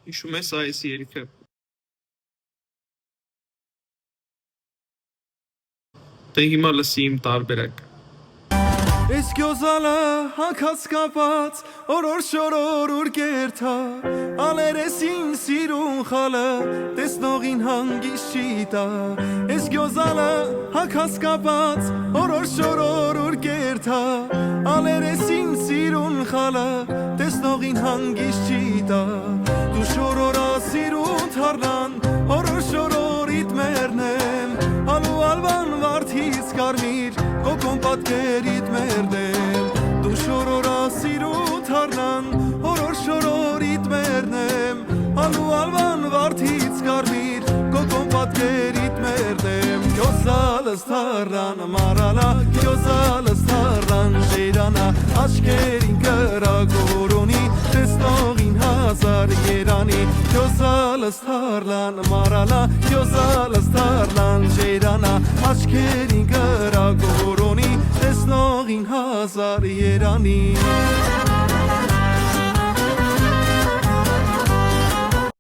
Հիշում ես այս երգը։ Դե հիմա լսի իմ տարբերակը։ Ես գյոզալը հակած կապած օրոր շորոր ուրգերթա ալերեսին սիրուն խալը տեսնողին հանգիստ չիտա Ես գյոզալը հակած կապած օրոր շորոր ուրգերթա ալերեսին սիրուն խալը տեսնողին հանգիստ չիտա Դու շորորա սիրուն թարնան օրոր շորորիտ մերնեմ Ալու ալվան վարդից կարմիր Կոկոն պատկերիտ մերնեմ Դու շորորա սիրուտ հարնան Հորոր շորորիտ մերնեմ Ալու ալվան վարդից կարմիր Կոկոն պատկերիտ մերնեմ Գյոզալս թարան մարալա Գյոզալս թարան ժերանա Աչկերին կրագորոնի Տեսնողին հազար երանի Գյոզալս թարան մարալա Գյոզալս թարան ժերանա Աչկերին կրագորոնի Տեսնողին հազար երանի